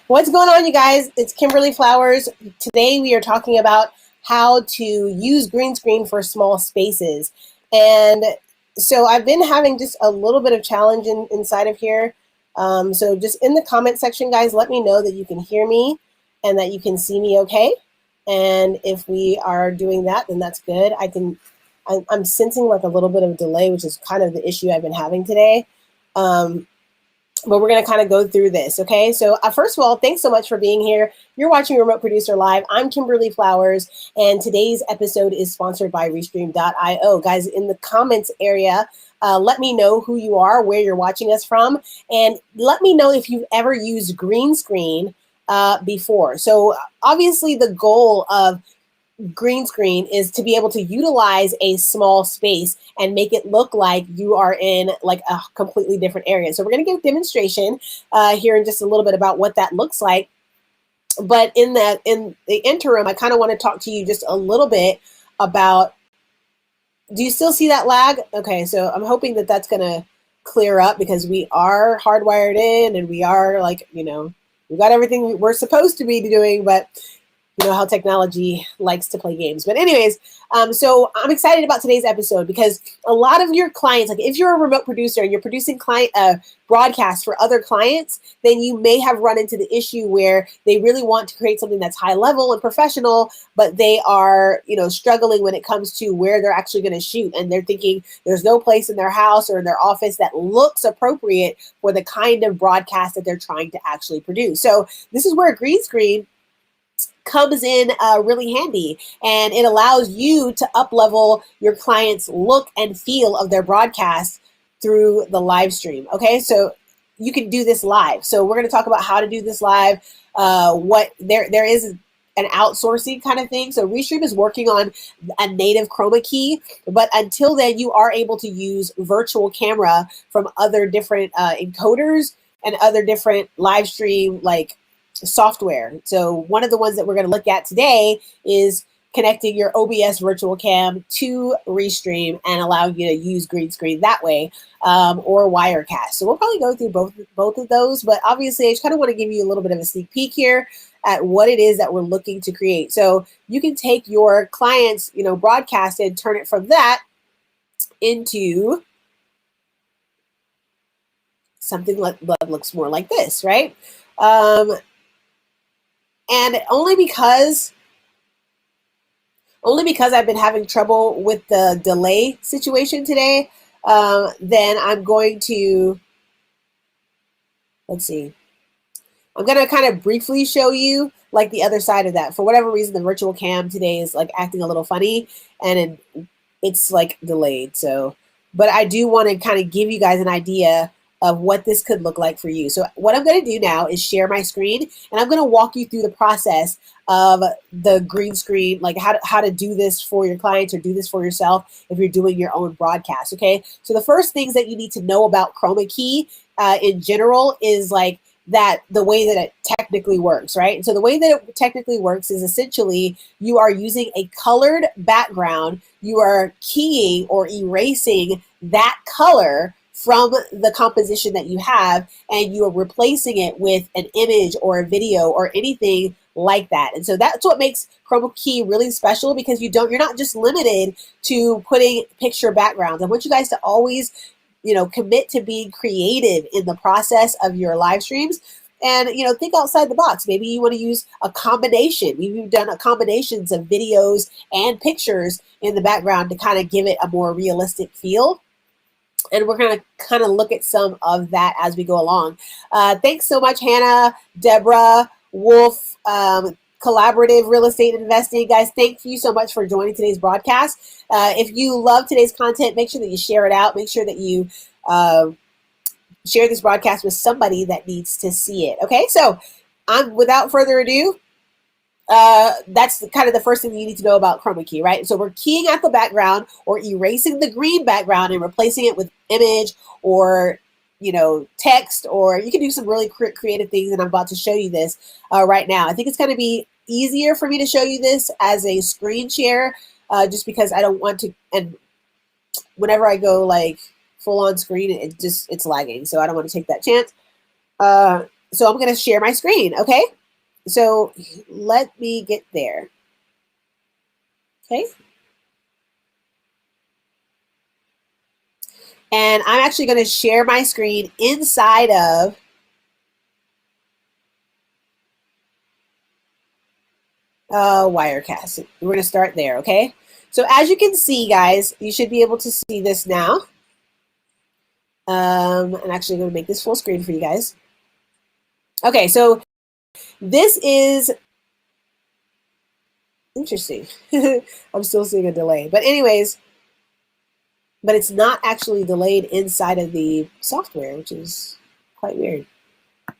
What's going on, you guys? It's Kimberly Flowers. Today we are talking about how to use green screen for small spaces. And so I've been having just a little bit of challenge inside of here. So just in the comment section, guys, let me know that you can hear me and that you can see me okay. And if we are doing that, then that's good. I'm sensing like a little bit of delay, which is kind of the issue I've been having today. But we're going to kind of go through this, okay? So first of all, thanks so much for being here. You're watching Remote Producer Live. I'm Kimberly Flowers, and today's episode is sponsored by Restream.io. Guys, in the comments area, let me know who you are, where you're watching us from, and let me know if you've ever used green screen before. So obviously the goal of green screen is to be able to utilize a small space and make it look like you are in like a completely different area. So we're going to give a demonstration here in just a little bit about what that looks like. But in the interim, I kind of want to talk to you just a little bit about, do you still see that lag? Okay, so I'm hoping that that's going to clear up because we are hardwired in and we are like, we got everything we're supposed to be doing, but you know how technology likes to play games. But anyways, so I'm excited about today's episode because a lot of your clients, like if you're a remote producer and you're producing client broadcasts for other clients, then you may have run into the issue where they really want to create something that's high level and professional, but they are, struggling when it comes to where they're actually going to shoot. And they're thinking there's no place in their house or in their office that looks appropriate for the kind of broadcast that they're trying to actually produce. So this is where green screen comes in really handy, and it allows you to up level your client's look and feel of their broadcast through the live stream. Okay, so you can do this live. So we're going to talk about how to do this live. What there is an outsourcing kind of thing. So Restream is working on a native chroma key, but until then, you are able to use virtual camera from other different encoders and other different live stream software. So one of the ones that we're going to look at today is connecting your OBS virtual cam to Restream and allowing you to use green screen that way, or Wirecast. So we'll probably go through both of those, but obviously I just kind of want to give you a little bit of a sneak peek here at what it is that we're looking to create. So you can take your client's, broadcast and turn it from that into something that looks more like this, right? And only because I've been having trouble with the delay situation today, then I'm going to, let's see. I'm going to kind of briefly show you like the other side of that. For whatever reason, the virtual cam today is like acting a little funny and it's like delayed. So, but I do want to kind of give you guys an idea of what this could look like for you. So what I'm going to do now is share my screen, and I'm going to walk you through the process of the green screen, like how to do this for your clients or do this for yourself if you're doing your own broadcast. Okay, so the first things that you need to know about chroma key in general is like that the way that it technically works, right? And so the way that it technically works is essentially you are using a colored background. You are keying or erasing that color from the composition that you have, and you are replacing it with an image or a video or anything like that. And so that's what makes chroma key really special, because you're not just limited to putting picture backgrounds. I want you guys to always, commit to being creative in the process of your live streams. And, think outside the box. Maybe you want to use a combination. We've done combinations of videos and pictures in the background to kind of give it a more realistic feel. And we're going to kind of look at some of that as we go along. Thanks so much, Hannah, Deborah, Wolf, Collaborative Real Estate Investing. Guys, thank you so much for joining today's broadcast. If you love today's content, make sure that you share it out. Make sure that you share this broadcast with somebody that needs to see it. Okay, so without further ado, that's kind of the first thing you need to know about chroma key, right? So we're keying at the background or erasing the green background and replacing it with image or, text, or you can do some really creative things. And I'm about to show you this right now. I think it's going to be easier for me to show you this as a screen share, just because I don't want to, and whenever I go like full on screen, it's lagging. So I don't want to take that chance. So I'm going to share my screen, okay? So let me get there. Okay. And I'm actually going to share my screen inside of Wirecast. We're going to start there, okay? So as you can see, guys, you should be able to see this now. I'm actually going to make this full screen for you guys. Okay, so this is interesting. I'm still seeing a delay. But anyways, but it's not actually delayed inside of the software, which is quite weird.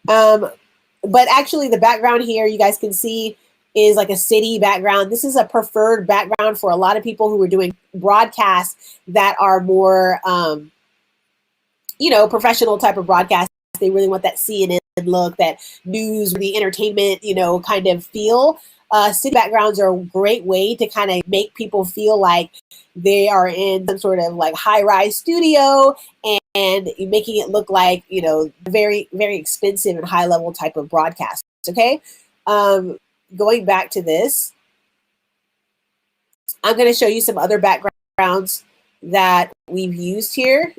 But actually the background here, you guys can see, is like a city background. This is a preferred background for a lot of people who are doing broadcasts that are more, professional type of broadcasts. They really want that CNN look, that news, the entertainment, kind of feel. City backgrounds are a great way to kind of make people feel like they are in some sort of like high-rise studio, and making it look like, very, very expensive and high-level type of broadcast, okay? Going back to this, I'm going to show you some other backgrounds that we've used here,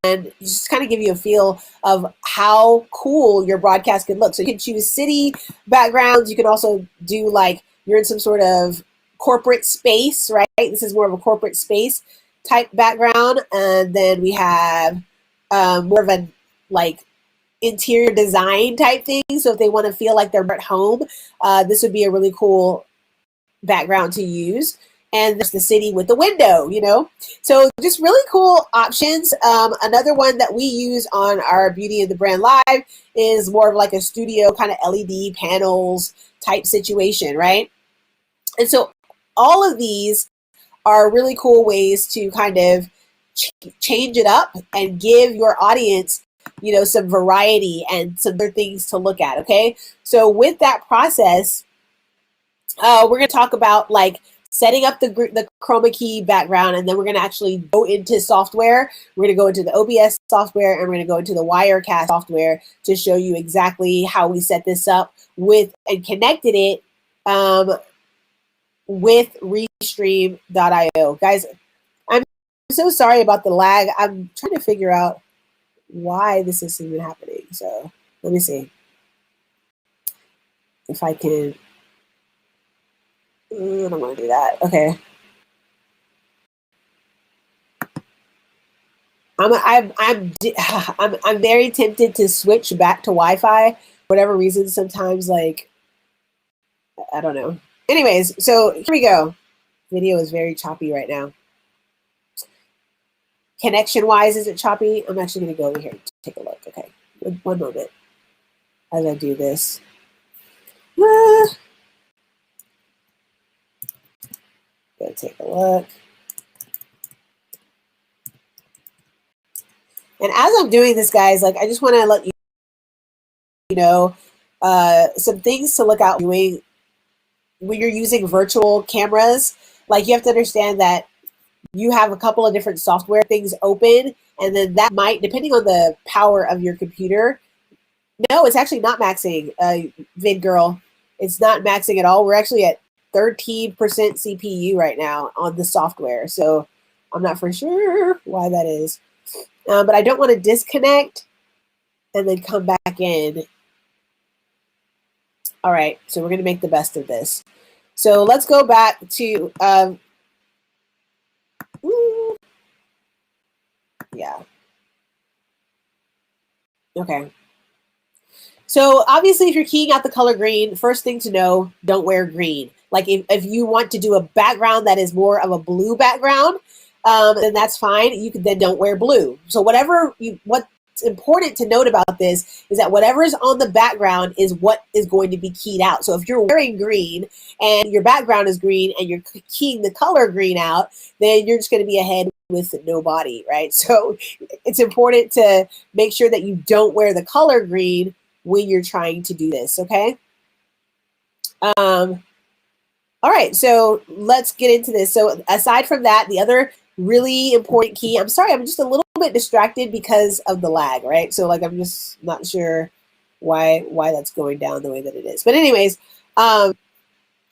and just kind of give you a feel of how cool your broadcast can look. So you can choose city backgrounds. You can also do like you're in some sort of corporate space, right? This is more of a corporate space type background. And then we have more of a like interior design type thing. So if they want to feel like they're at home, this would be a really cool background to use. And there's the city with the window, So just really cool options. Another one that we use on our Beauty and the Brand Live is more of like a studio kind of LED panels type situation, right? And so all of these are really cool ways to kind of change it up and give your audience, some variety and some other things to look at, okay? So with that process, we're going to talk about like setting up the chroma key background, and then we're going to actually go into software. We're going to go into the OBS software, and we're going to go into the Wirecast software to show you exactly how we set this up with and connected it with Restream.io. Guys, I'm so sorry about the lag. I'm trying to figure out why this is even happening. So let me see if I can. I don't want to do that. Okay. I'm very tempted to switch back to Wi-Fi for whatever reason. Sometimes, like, I don't know. Anyways, so here we go. Video is very choppy right now. Connection-wise, is it choppy? I'm actually going to go over here and take a look. Okay, one moment as I do this. Go take a look. And as I'm doing this, guys, like I just want to let you know some things to look out doing when you're using virtual cameras. Like you have to understand that you have a couple of different software things open, and then that might, depending on the power of your computer. No, it's actually not maxing, VidGirl. It's not maxing at all. We're actually at 13% CPU right now on the software. So I'm not for sure why that is. But I don't want to disconnect and then come back in. All right, so we're going to make the best of this. So let's go back to, yeah. Okay. So obviously, if you're keying out the color green, first thing to know, don't wear green. Like if you want to do a background that is more of a blue background, then that's fine. You could then don't wear blue. So what's important to note about this is that whatever is on the background is what is going to be keyed out. So if you're wearing green and your background is green and you're keying the color green out, then you're just going to be ahead with no body, right? So it's important to make sure that you don't wear the color green when you're trying to do this, okay? All right, so let's get into this. So aside from that, the other really important key, I'm sorry, I'm just a little bit distracted because of the lag, right? So like, I'm just not sure why that's going down the way that it is. But anyways, the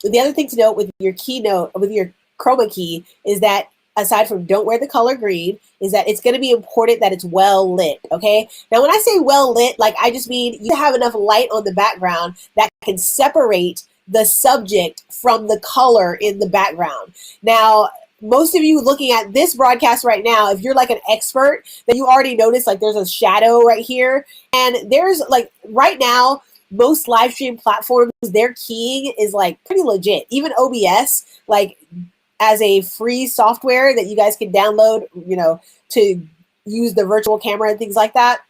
other thing to note with your keynote, with your chroma key, is that aside from don't wear the color green, is that it's going to be important that it's well lit, okay? Now, when I say well lit, like I just mean you have enough light on the background that can separate the subject from the color in the background. Now, most of you looking at this broadcast right now, if you're like an expert, then you already noticed like there's a shadow right here. And there's like right now, most live stream platforms, their keying is like pretty legit. Even OBS, like as a free software that you guys can download, you know, to use the virtual camera and things like that,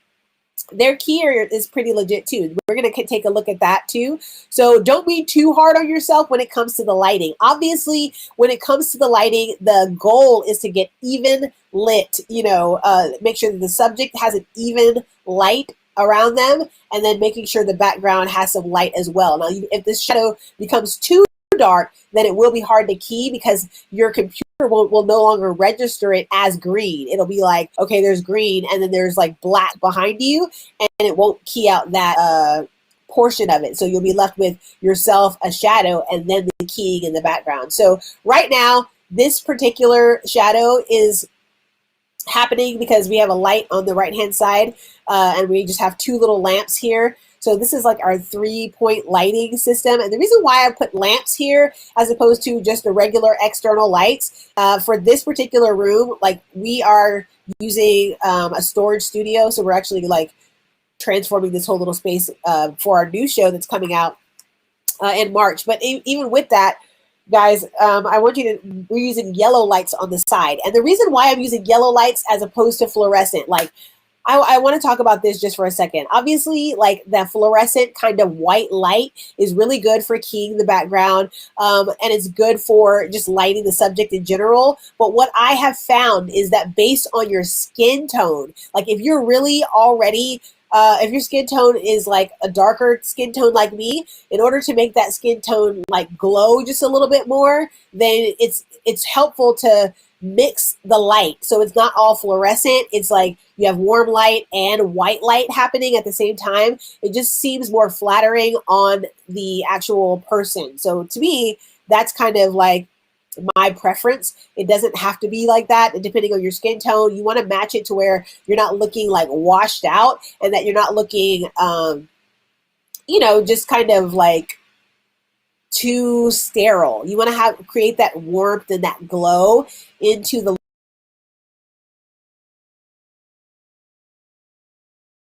their keyer is pretty legit too. We're going to take a look at that too. So don't be too hard on yourself when it comes to the lighting. Obviously, when it comes to the lighting, the goal is to get even lit, you know, make sure that the subject has an even light around them, and then making sure the background has some light as well. Now, if this shadow becomes too dark, then it will be hard to key because your computer will no longer register it as green. It'll be like, okay, there's green, and then there's like black behind you, and it won't key out that portion of it. So you'll be left with yourself, a shadow, and then the keying in the background. So right now, this particular shadow is happening because we have a light on the right hand side, and we just have two little lamps here. So this is like our 3-point lighting system. And the reason why I put lamps here as opposed to just the regular external lights, for this particular room, like we are using a storage studio. So we're actually like transforming this whole little space for our new show that's coming out in March. But even with that, guys, I want you to, we're using yellow lights on the side. And the reason why I'm using yellow lights as opposed to fluorescent, like I want to talk about this just for a second. Obviously, like that fluorescent kind of white light is really good for keying the background, and it's good for just lighting the subject in general. But what I have found is that based on your skin tone, like if you're really already if your skin tone is like a darker skin tone like me, in order to make that skin tone like glow just a little bit more, then it's helpful to mix the light. So it's not all fluorescent. It's like you have warm light and white light happening at the same time. It just seems more flattering on the actual person. So to me, that's kind of like my preference. It doesn't have to be like that. And depending on your skin tone, you want to match it to where you're not looking like washed out, and that you're not looking, you know, just kind of like too sterile. You want to create that warmth and that glow into the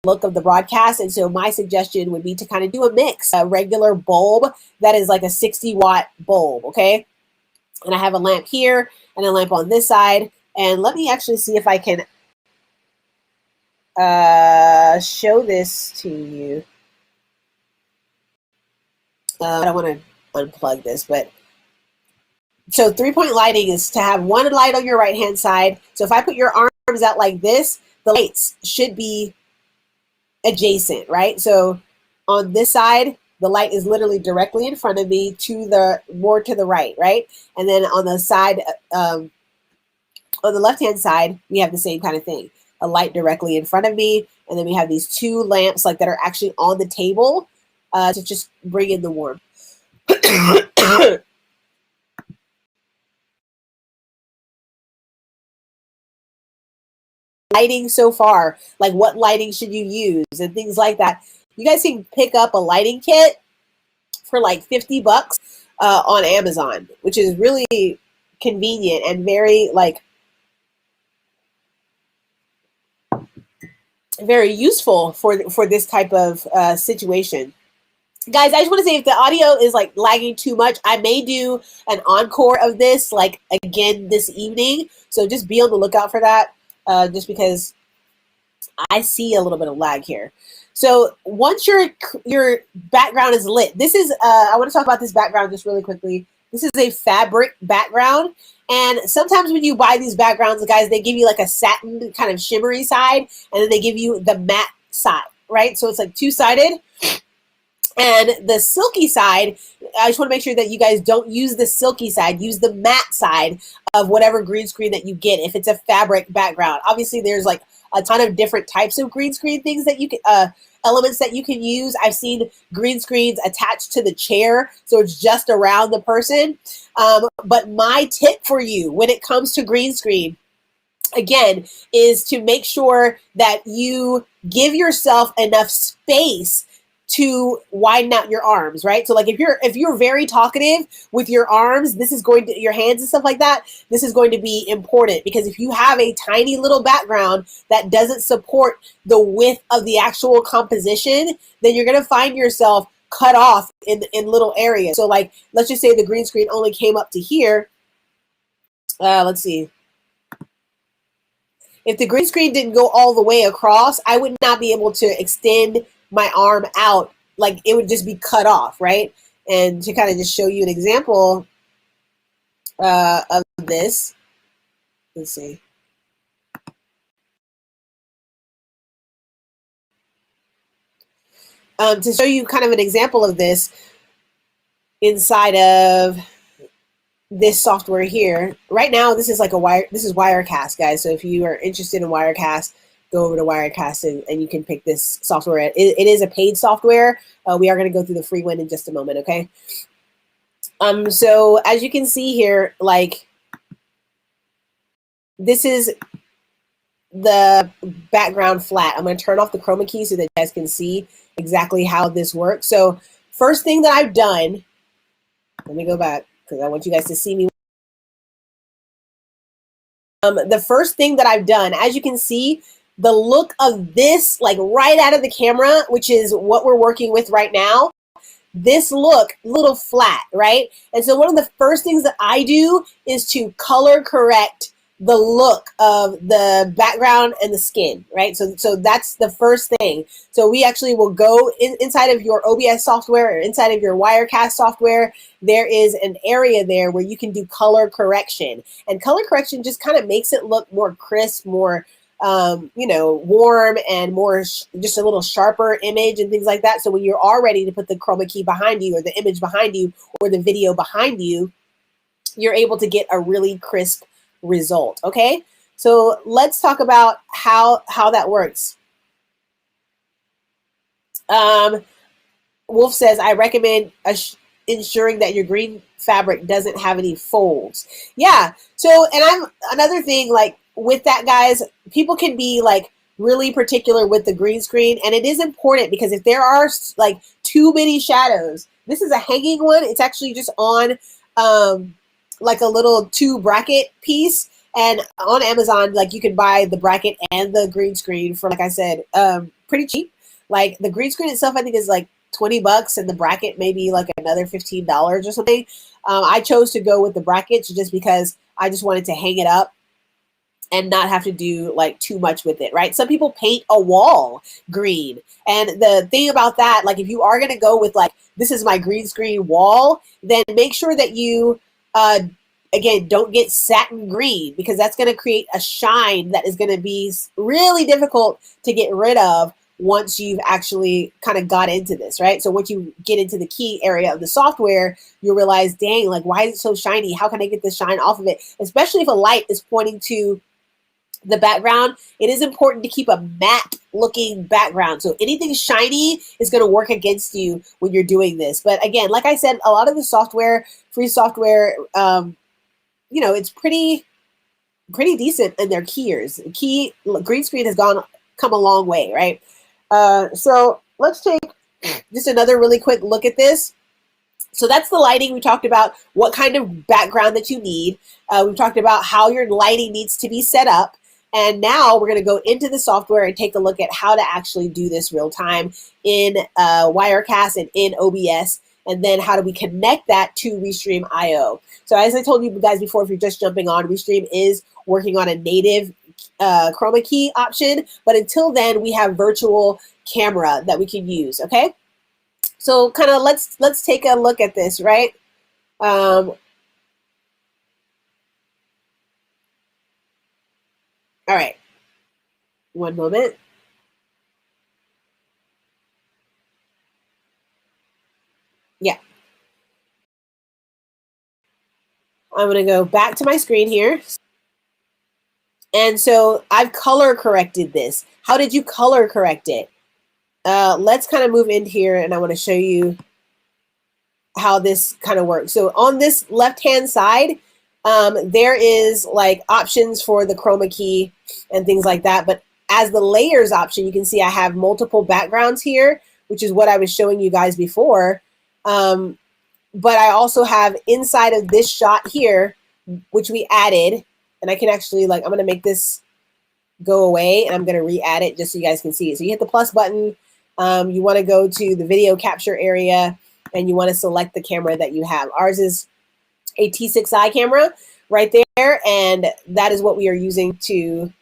look of the broadcast. And so my suggestion would be to kind of do a mix, a regular bulb that is like a 60-watt bulb, okay? And I have a lamp here and a lamp on this side. And let me actually see if I can show this to you. I don't want to unplug this, but so 3-point lighting is to have one light on your right hand side. So if I put your arms out like this, the lights should be adjacent, right? So on this side, the light is literally directly in front of me, to the more to the right, right? And then on the side, on the left hand side, we have the same kind of thing, a light directly in front of me, and then we have these two lamps like that are actually on the table to just bring in the warmth. Lighting so far, like what lighting should you use and things like that. You guys can pick up a lighting kit for like $50 on Amazon, which is really convenient and very like very useful for this type of situation. Guys, I just want to say if the audio is like lagging too much, I may do an encore of this like again this evening. So just be on the lookout for that, just because I see a little bit of lag here. So once your background is lit, this is, I want to talk about this background just really quickly. This is a fabric background. And sometimes when you buy these backgrounds, guys, they give you like a satin kind of shimmery side, and then they give you the matte side, right? So it's like two-sided. And the silky side, I just want to make sure that you guys don't use the silky side, use the matte side of whatever green screen that you get if it's a fabric background. Obviously, there's like a ton of different types of green screen things that you can, elements that you can use. I've seen green screens attached to the chair, so it's just around the person. But my tip for you when it comes to green screen, again, is to make sure that you give yourself enough space to widen out your arms, right? So like if you're very talkative with your arms, this is going to, your hands and stuff like that, this is going to be important, because if you have a tiny little background that doesn't support the width of the actual composition, then you're going to find yourself cut off in little areas. So like, let's just say the green screen only came up to here. Let's see. If the green screen didn't go all the way across, I would not be able to extend my arm out. Like, it would just be cut off, right? And to kind of just show you an example of this, let's see. To show you kind of an example of this inside of this software here. Right now, this is like this is Wirecast, guys. So if you are interested in Wirecast, go over to Wirecast and you can pick this software. It is a paid software. We are going to go through the free one in just a moment, okay? So as you can see here, like, this is the background flat. I'm going to turn off the chroma key so that you guys can see exactly how this works. So first thing that I've done, let me go back because I want you guys to see me. The first thing that I've done, as you can see, the look of this, like right out of the camera, which is what we're working with right now, this look a little flat, right? And so one of the first things that I do is to color correct the look of the background and the skin, right? So that's the first thing. So we actually will go inside of your OBS software or inside of your Wirecast software. There is an area there where you can do color correction, and color correction just kind of makes it look more crisp, more you know, warm, and more just a little sharper image and things like that. So when you're all ready to put the chroma key behind you or the image behind you or the video behind you, you're able to get a really crisp result. Okay, so let's talk about how that works. Wolf says, I recommend ensuring that your green fabric doesn't have any folds. Yeah, so, and I'm another thing, like with that, guys, people can be like really particular with the green screen, and it is important because if there are like too many shadows, this is a hanging one, it's actually just on like a little 2 bracket piece, and on Amazon, like, you can buy the bracket and the green screen for, like I said, pretty cheap. Like the green screen itself, I think, is like $20, and the bracket maybe like another $15 or something. I chose to go with the brackets just because I just wanted to hang it up and not have to do like too much with it, right? Some people paint a wall green, and the thing about that, like, if you are going to go with like, this is my green screen wall, then make sure that you again, don't get satin green, because that's going to create a shine that is going to be really difficult to get rid of once you've actually kind of got into this, right? So once you get into the key area of the software, you'll realize, dang, like, why is it so shiny? How can I get the shine off of it? Especially if a light is pointing to the background, it is important to keep a matte looking background. So anything shiny is going to work against you when you're doing this. But again, like I said, a lot of the software, free software, you know, it's pretty decent in their keyers. Green screen has come a long way, right? So let's take just another really quick look at this. So that's the lighting. We talked about what kind of background that you need. We've talked about how your lighting needs to be set up. And now we're going to go into the software and take a look at how to actually do this real time in Wirecast and in OBS. And then how do we connect that to Restream.io? So as I told you guys before, if you're just jumping on, Restream is working on a native chroma key option. But until then, we have virtual camera that we can use, okay? So kind of let's take a look at this, right? All right, one moment. Yeah. I'm gonna go back to my screen here. And so I've color corrected this. How did you color correct it? let's kind of move in here, and I want to show you how this kind of works. So on this left-hand side, there is like options for the chroma key and things like that. But as the layers option, you can see I have multiple backgrounds here, which is what I was showing you guys before. But I also have inside of this shot here, which we added, and I can actually like, I'm going to make this go away and I'm going to re-add it just so you guys can see it. So you hit the plus button. You want to go to the video capture area and you want to select the camera that you have. Ours is a T6i camera right there, and that is what we are using to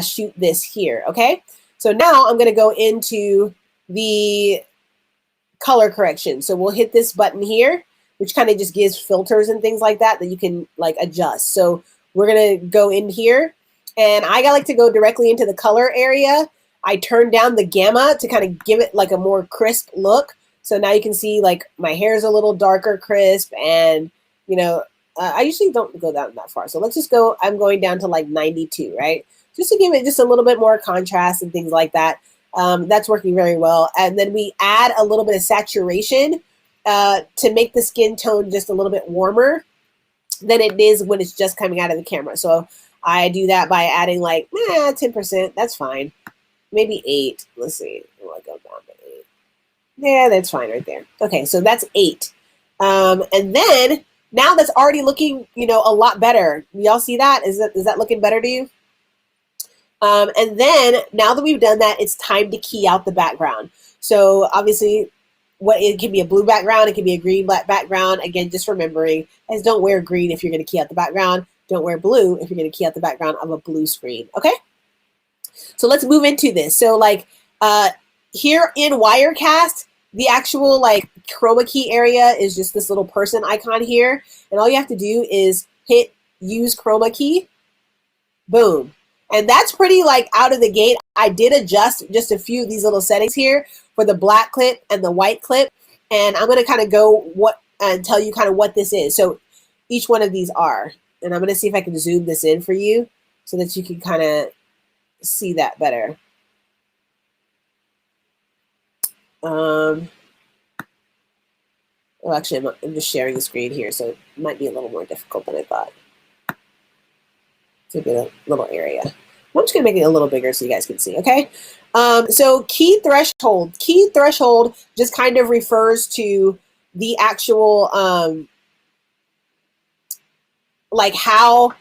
shoot this here, okay? So now I'm going to go into the color correction. So we'll hit this button here, which kind of just gives filters and things like that that you can like adjust. So we're going to go in here, and I like to go directly into the color area. I turn down the gamma to kind of give it like a more crisp look. So now you can see like my hair is a little darker, crisp, and you know, I usually don't go down that far. So let's just go, I'm going down to like 92, right? Just to give it just a little bit more contrast and things like that. That's working very well. And then we add a little bit of saturation to make the skin tone just a little bit warmer than it is when it's just coming out of the camera. So I do that by adding like 10%, that's fine. Maybe 8, let's see, I'll go down to 8. Yeah, that's fine right there. Okay, so that's 8. And then now that's already looking, you know, a lot better. Y'all see that? Is that looking better to you? And then now that we've done that, it's time to key out the background. So obviously, it can be a blue background, it can be a green background. Again, just remembering, as don't wear green if you're going to key out the background. Don't wear blue if you're going to key out the background of a blue screen. Okay. So let's move into this. So like here in Wirecast, the actual like chroma key area is just this little person icon here. And all you have to do is hit use chroma key. Boom. And that's pretty like out of the gate. I did adjust just a few of these little settings here for the black clip and the white clip. And I'm going to kind of go and tell you kind of what this is. So each one of these are. And I'm going to see if I can zoom this in for you so that you can kind of see that better. Well, actually, I'm just sharing the screen here, so it might be a little more difficult than I thought. To get a little area. I'm just going to make it a little bigger so you guys can see, okay? So key threshold. Key threshold just kind of refers to the actual, like how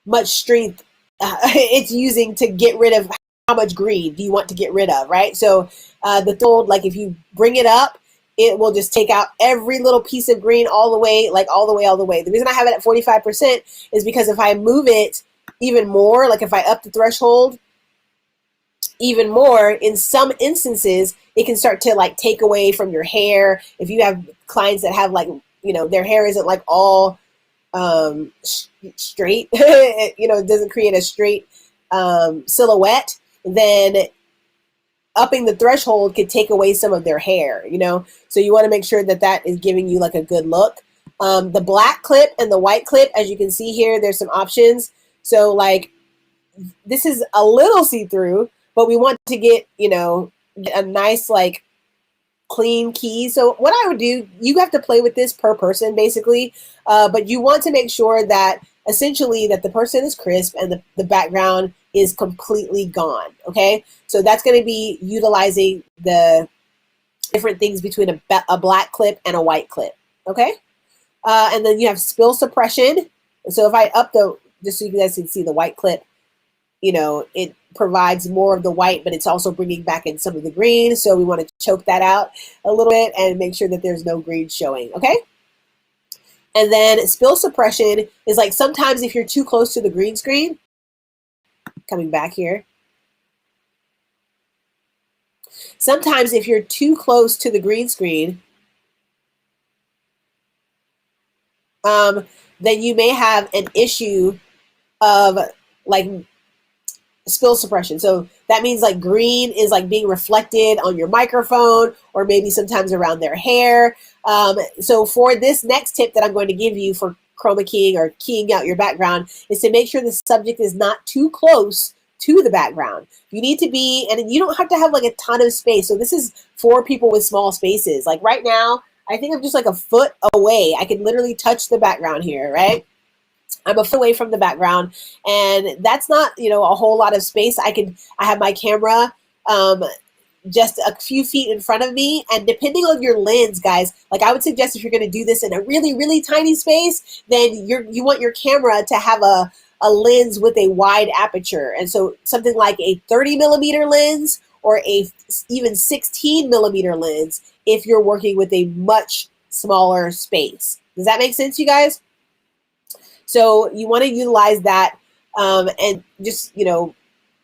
much strength it's using to get rid of how much green do you want to get rid of, right? So the threshold, like if you bring it up, it will just take out every little piece of green all the way, like all the way. The reason I have it at 45% is because if I move it even more, like if I up the threshold even more, in some instances, it can start to like take away from your hair. If you have clients that have like, you know, their hair isn't like all straight, you know, it doesn't create a straight silhouette, then upping the threshold could take away some of their hair, you know? So you want to make sure that that is giving you like a good look. The black clip and the white clip, as you can see here, there's some options. So like this is a little see-through, but we want to get, you know, a nice like clean key. So what I would do, you have to play with this per person basically, but you want to make sure that essentially that the person is crisp and the background is completely gone, okay? So that's going to be utilizing the different things between a black clip and a white clip, okay? And then you have spill suppression. So if I up just so you guys can see the white clip, you know, it provides more of the white, but it's also bringing back in some of the green. So we want to choke that out a little bit and make sure that there's no green showing, okay? And then spill suppression is like sometimes if you're too close to the green screen, coming back here. Sometimes if you're too close to the green screen, then you may have an issue of like spill suppression. So that means like green is like being reflected on your microphone or maybe sometimes around their hair. So for this next tip that I'm going to give you for chroma keying or keying out your background is to make sure the subject is not too close to the background. You need to be, and you don't have to have like a ton of space. So this is for people with small spaces. Like right now, I think I'm just like a foot away. I can literally touch the background here, right? I'm a foot away from the background, and that's not, you know, a whole lot of space. I have my camera just a few feet in front of me, and depending on your lens, guys, like I would suggest if you're going to do this in a really, really tiny space, then you want your camera to have a lens with a wide aperture. And so something like a 30 millimeter lens or a even 16 millimeter lens if you're working with a much smaller space. Does that make sense, you guys? So you want to utilize that and just, you know,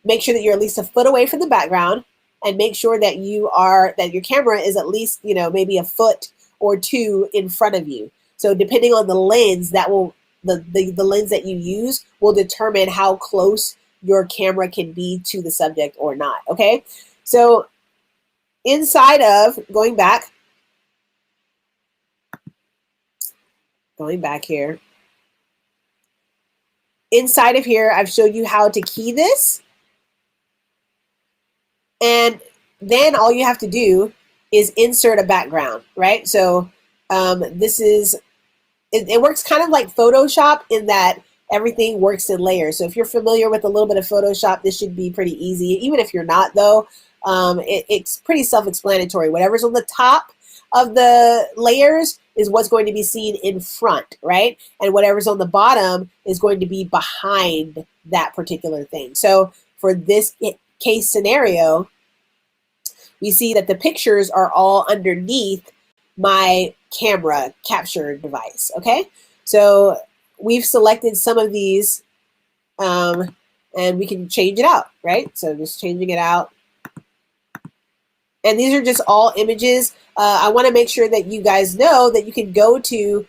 make sure that you're at least a foot away from the background, and make sure that your camera is at least, you know, maybe a foot or two in front of you. So depending on the lens, that will the lens that you use will determine how close your camera can be to the subject or not. Okay, so inside of going back here, inside of here, I've showed you how to key this. And then all you have to do is insert a background, right? So it works kind of like Photoshop in that everything works in layers. So if you're familiar with a little bit of Photoshop, this should be pretty easy. Even if you're not, though, it's pretty self-explanatory. Whatever's on the top of the layers is what's going to be seen in front, right? And whatever's on the bottom is going to be behind that particular thing. So for this case scenario, we see that the pictures are all underneath my camera capture device, okay? So we've selected some of these and we can change it out, right? So just changing it out. And these are just all images. I wanna make sure that you guys know that you can go to,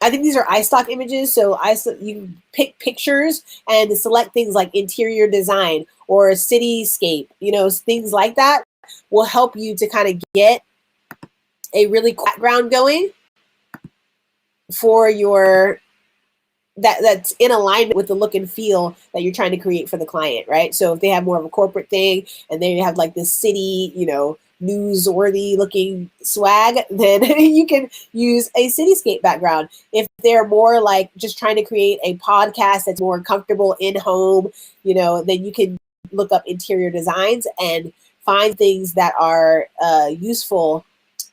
I think these are iStock images, so you pick pictures and select things like interior design or cityscape, you know, things like that will help you to kind of get a really cool background going for your, that's in alignment with the look and feel that you're trying to create for the client, right? So if they have more of a corporate thing and they have like this city, you know, newsworthy looking swag, then you can use a cityscape background. If they're more like just trying to create a podcast that's more comfortable in home, you know, then you can look up interior designs and find things that are useful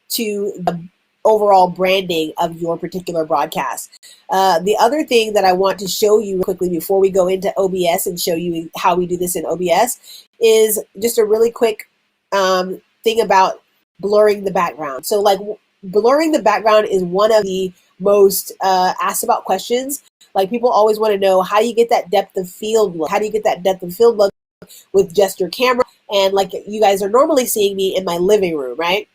to the overall branding of your particular broadcast. The other thing that I want to show you quickly before we go into OBS and show you how we do this in OBS is just a really quick thing about blurring the background. So like blurring the background is one of the most asked about questions. Like people always want to know, how do you get that depth of field look? How do you get that depth of field look with just your camera? And like you guys are normally seeing me in my living room, right?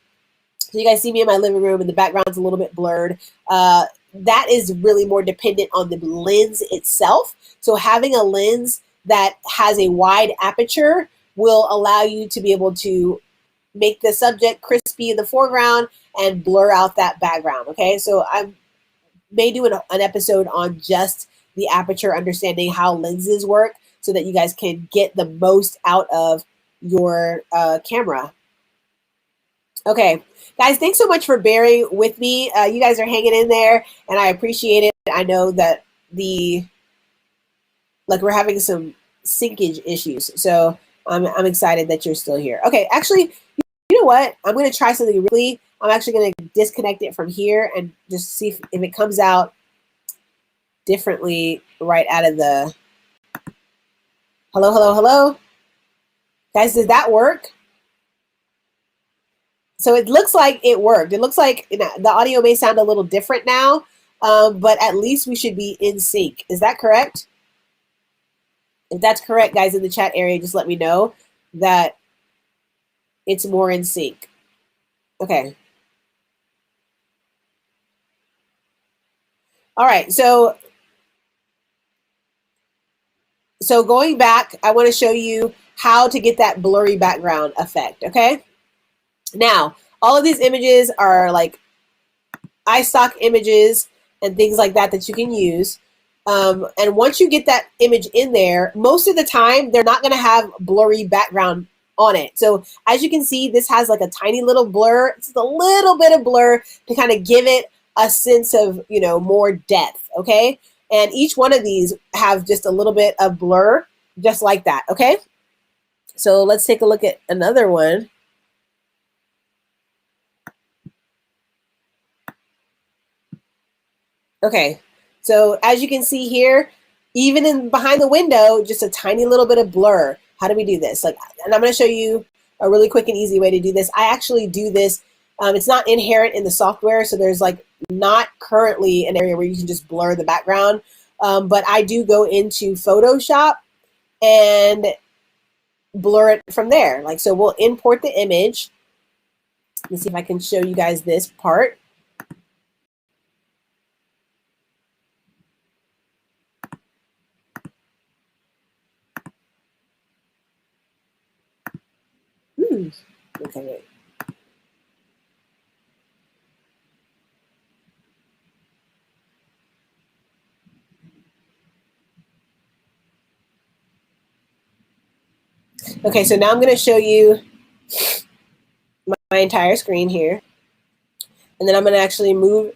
So you guys see me in my living room and the background's a little bit blurred. That is really more dependent on the lens itself. So having a lens that has a wide aperture will allow you to be able to make the subject crispy in the foreground and blur out that background, okay? So I may do an episode on just the aperture, understanding how lenses work so that you guys can get the most out of your camera. Okay, guys, thanks so much for bearing with me. You guys are hanging in there, and I appreciate it. I know that we're having some syncage issues, so I'm excited that you're still here. Okay, actually, you know what? I'm going to try something really. I'm actually going to disconnect it from here and just see if it comes out differently right out of the. Hello, hello, hello, guys. Did that work? So it looks like it worked. It looks like the audio may sound a little different now, but at least we should be in sync. Is that correct? If that's correct, guys, in the chat area, just let me know that it's more in sync. Okay. All right. So going back, I want to show you how to get that blurry background effect. Okay. Now, all of these images are like iStock images and things like that that you can use. And once you get that image in there, most of the time, they're not going to have blurry background on it. So as you can see, this has like a tiny little blur. It's a little bit of blur to kind of give it a sense of, you know, more depth, okay? And each one of these have just a little bit of blur, just like that, okay? So let's take a look at another one. Okay, so as you can see here, even in behind the window, just a tiny little bit of blur. How do we do this? Like, and I'm going to show you a really quick and easy way to do this. I actually do this. It's not inherent in the software, so there's like not currently an area where you can just blur the background. But I do go into Photoshop and blur it from there. Like, so we'll import the image. Let me see if I can show you guys this part. Okay, wait. Okay, so now I'm going to show you my entire screen here. And then I'm going to actually move.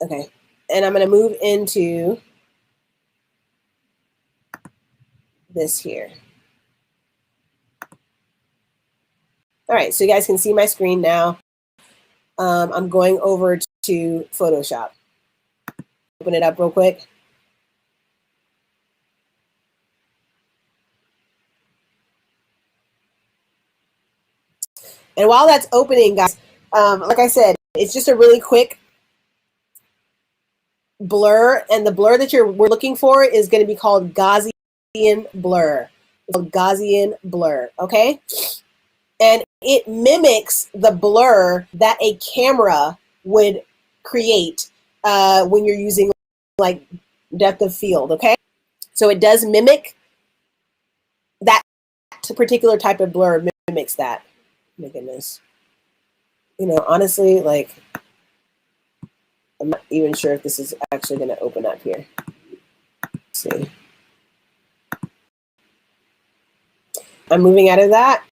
Okay, and I'm going to move into this here. All right, so you guys can see my screen now. I'm going over to Photoshop. Open it up real quick. And while that's opening, guys, like I said, it's just a really quick blur. And the blur that we're looking for is going to be called Gaussian blur. It's called Gaussian blur, okay? And it mimics the blur that a camera would create when you're using like depth of field, okay? So it does mimic that particular type of blur, mimics that. My goodness. You know, honestly, like, I'm not even sure if this is actually going to open up here. Let's see. I'm moving out of that.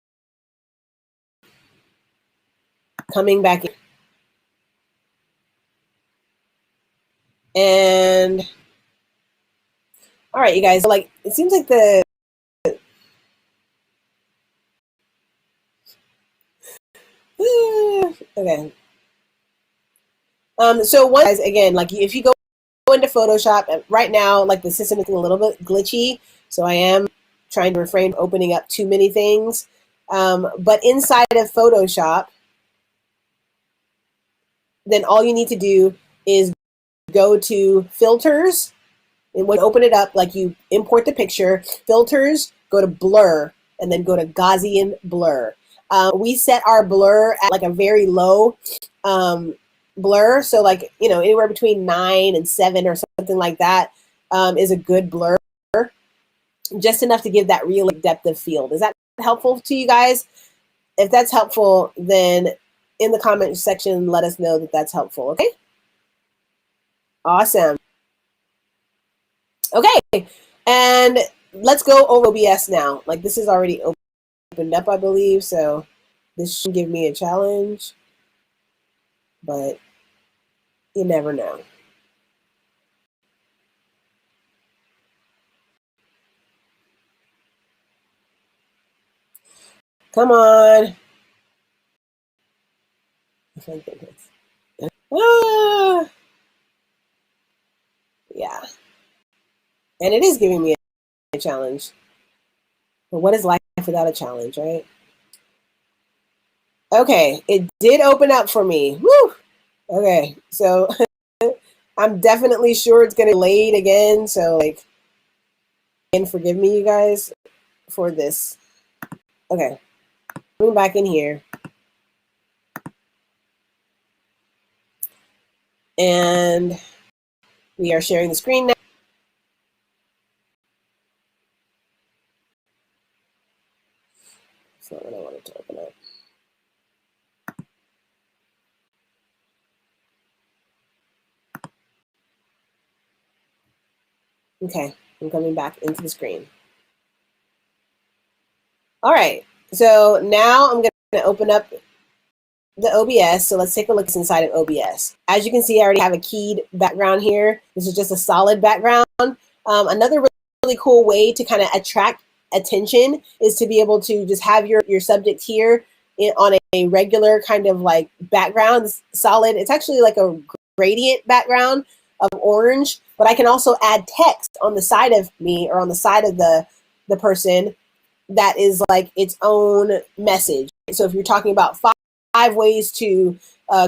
Coming back in. And all right, you guys, like, it seems like the okay. So one guys, again, like if you go into Photoshop right now, like the system is a little bit glitchy, so I am trying to refrain from opening up too many things. But inside of Photoshop, then all you need to do is go to filters. And when you open it up, like you import the picture, filters, go to blur, and then go to Gaussian blur. We set our blur at like a very low blur. So like, you know, anywhere between 9 and 7 or something like that is a good blur. Just enough to give that real depth of field. Is that helpful to you guys? If that's helpful, then in the comment section, let us know that that's helpful, okay? Awesome. Okay, and let's go over OBS now. Like this is already opened up, I believe, so this should give me a challenge, but you never know. Come on. Ah, yeah, and it is giving me a challenge. But what is life without a challenge, right? Okay, it did open up for me. Woo! Okay, so I'm definitely sure it's gonna be late again. So like, and forgive me, you guys, for this. Okay, coming back in here, and we are sharing the screen now. That's not what I wanted to open up. Okay, I'm coming back into the screen. All right, so now I'm going to open up the OBS. So let's take a look inside of OBS. As you can see, I already have a keyed background here. This is just a solid background. Another really cool way to kind of attract attention is to be able to just have your subject here on a regular kind of like background, solid. It's actually like a gradient background of orange, but I can also add text on the side of me or on the side of the person that is like its own message. So if you're talking about five ways to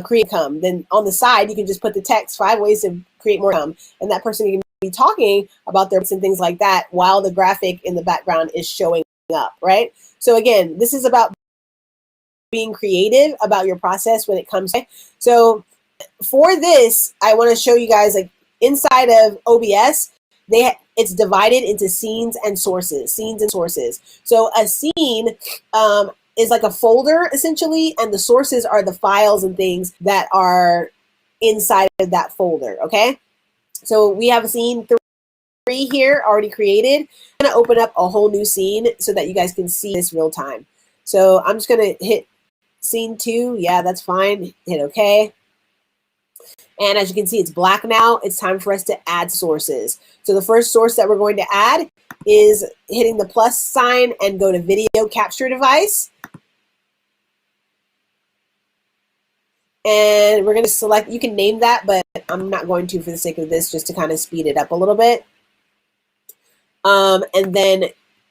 create income, then on the side you can just put the text 5 ways to create more income, and that person can be talking about their and things like that while the graphic in the background is showing up, right? So again, this is about being creative about your process when it comes to. So for this, I want to show you guys, like, inside of OBS, it's divided into scenes and sources. So a scene is like a folder essentially, and the sources are the files and things that are inside of that folder. Okay, so we have a scene 3 here already created. I'm going to open up a whole new scene so that you guys can see this real time. So I'm just going to hit scene 2. Yeah, that's fine. Hit OK. And as you can see, it's black now. It's time for us to add sources. So the first source that we're going to add is hitting the plus sign and go to video capture device. And we're going to select, you can name that, but I'm not going to for the sake of this, just to kind of speed it up a little bit. And then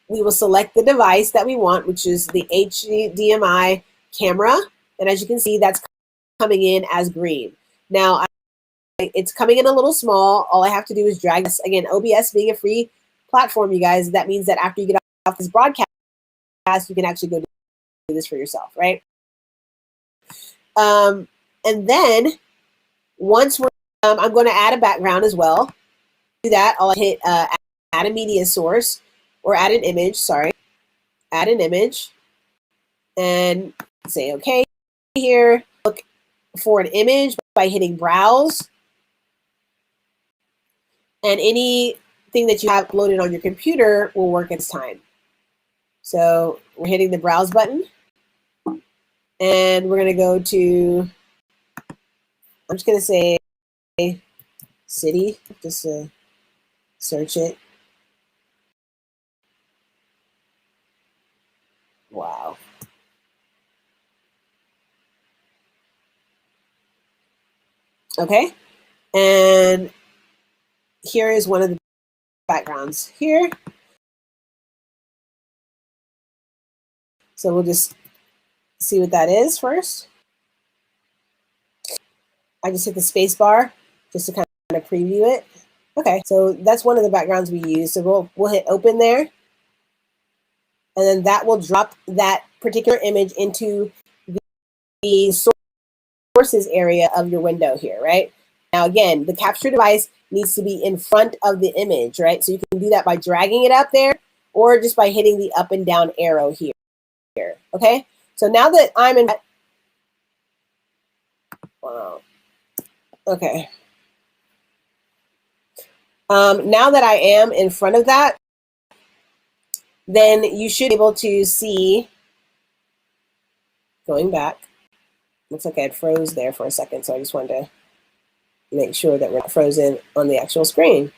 we will select the device that we want, which is the HDMI camera. And as you can see, that's coming in as green. Now, it's coming in a little small. All I have to do is drag this. Again, OBS being a free platform, you guys, that means that after you get off this broadcast, you can actually go do this for yourself, right? And then once we're, I'm going to add a background as well. To do that, I'll hit add a media source, or add an image, sorry. Add an image and say okay here. Look for an image by hitting browse. And anything that you have loaded on your computer will work at this time. So we're hitting the browse button. And we're going to go to, I'm just going to say city, just to search it. Wow. Okay. And here is one of the backgrounds here. So we'll just see what that is first. I just hit the space bar just to kind of preview it. Okay, so that's one of the backgrounds we use. So we'll hit open there. And then that will drop that particular image into the sources area of your window here, right? Now, again, the capture device needs to be in front of the image, right? So you can do that by dragging it up there, or just by hitting the up and down arrow here. Okay, so now that I'm in, wow. Okay. Now that I am in front of that, then you should be able to see, going back, looks like I had froze there for a second, so I just wanted to make sure that we're not frozen on the actual screen.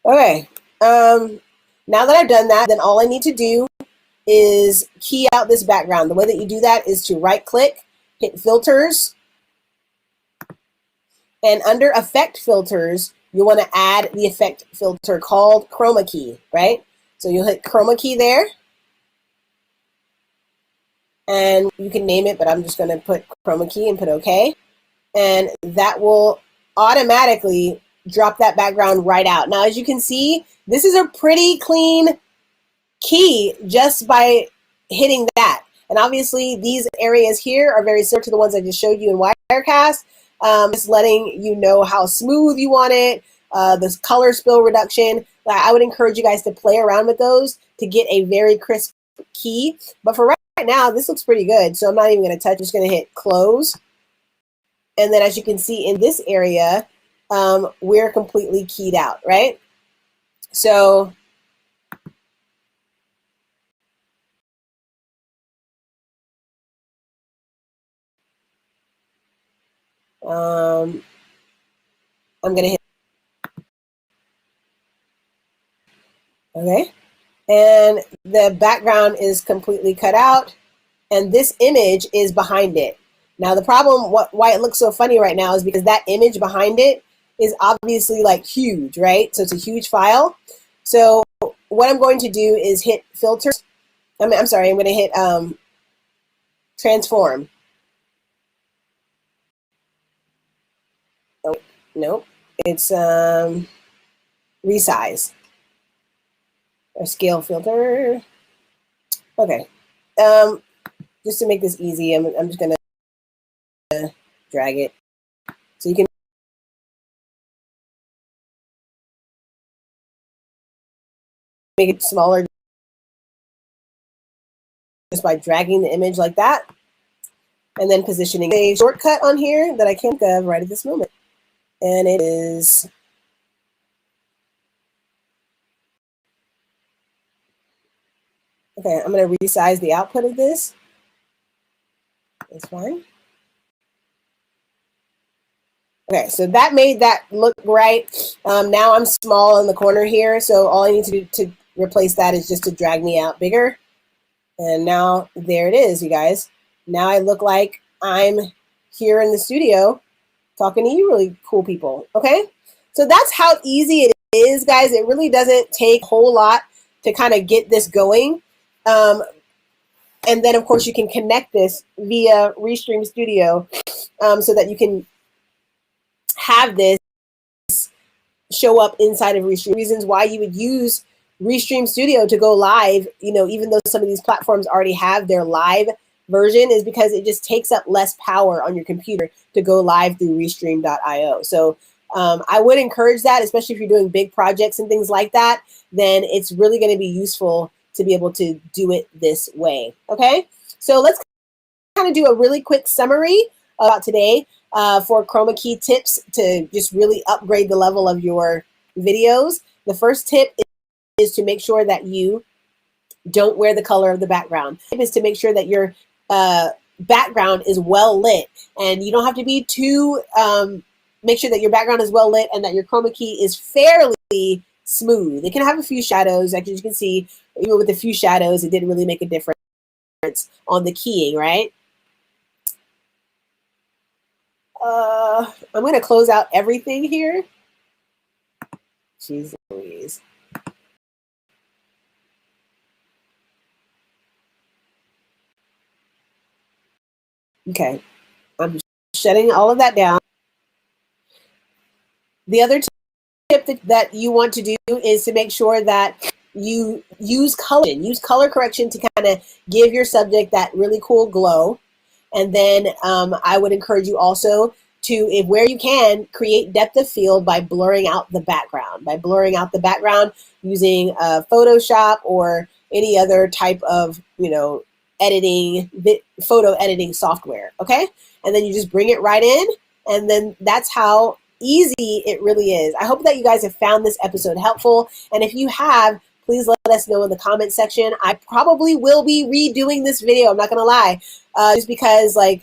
Okay, now that I've done that, then all I need to do is key out this background. The way that you do that is to right click, hit filters, and under effect filters, you want to add the effect filter called chroma key, right? So you'll hit chroma key there, and you can name it, but I'm just going to put chroma key and put OK. And that will automatically drop that background right out. Now, as you can see, this is a pretty clean key just by hitting that. And obviously, these areas here are very similar to the ones I just showed you in Wirecast. Just letting you know how smooth you want it, this color spill reduction. I would encourage you guys to play around with those to get a very crisp key. But for right now, this looks pretty good. So I'm not even going to touch. I'm just going to hit close. And then as you can see in this area, we're completely keyed out, right? So I'm gonna hit, okay. And the background is completely cut out, and this image is behind it. Now the problem, why it looks so funny right now, is because that image behind it is obviously like huge, right? So it's a huge file. So what I'm going to do is hit filter. I'm sorry, I'm going to hit transform. Oh, nope, it's resize or scale filter. Okay, just to make this easy, I'm just going to drag it so you can make it smaller just by dragging the image like that, and then positioning a shortcut on here that I can't think of right at this moment. And it is, okay, I'm going to resize the output of this. That's fine. Okay, so that made that look right. Now I'm small in the corner here, so all I need to do to replace that is just to drag me out bigger. And now there it is, you guys. Now I look like I'm here in the studio talking to you really cool people, okay? So that's how easy it is, guys. It really doesn't take a whole lot to kind of get this going. And then, of course, you can connect this via Restream Studio so that you can have this show up inside of Restream. Reasons why you would use Restream Studio to go live, you know, even though some of these platforms already have their live version, is because it just takes up less power on your computer to go live through Restream.io. So I would encourage that, especially if you're doing big projects and things like that, then it's really going to be useful to be able to do it this way. Okay, so let's kind of do a really quick summary about today for chroma key tips to just really upgrade the level of your videos. The first tip is to make sure that you don't wear the color of the background. The tip is to make sure that your background is well lit, and you don't have to be too, make sure that your background is well lit and that your chroma key is fairly smooth. It can have a few shadows, like you can see, even with a few shadows, it didn't really make a difference on the keying, right? I'm going to close out everything here. Jeez Louise. Okay, I'm shutting all of that down. The other tip that you want to do is to make sure that you use color correction to kind of give your subject that really cool glow. And then I would encourage you also to, if where you can, create depth of field by blurring out the background. By blurring out the background using Photoshop or any other type of, you know, photo editing software, okay? And then you just bring it right in, and then that's how easy it really is. I hope that you guys have found this episode helpful, and if you have, please let us know in the comment section. I probably will be redoing this video, I'm not gonna lie, just because like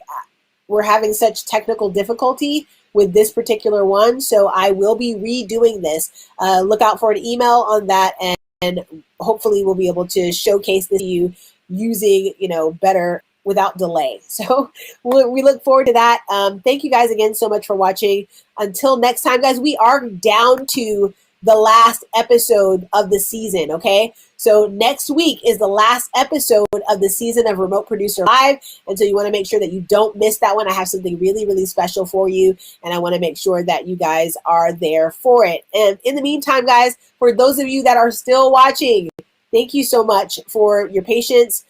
we're having such technical difficulty with this particular one, so I will be redoing this. Look out for an email on that, and hopefully we'll be able to showcase this to you using, you know, better without delay. So we look forward to that. Thank you guys again so much for watching. Until next time, guys, we are down to the last episode of the season, okay? So next week is the last episode of the season of Remote Producer Live, and so you want to make sure that you don't miss that one. I have something really, really special for you, and I want to make sure that you guys are there for it. And in the meantime, guys, for those of you that are still watching, thank you so much for your patience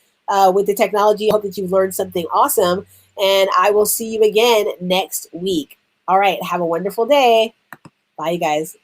with the technology. I hope that you've learned something awesome, and I will see you again next week. All right, have a wonderful day. Bye, you guys.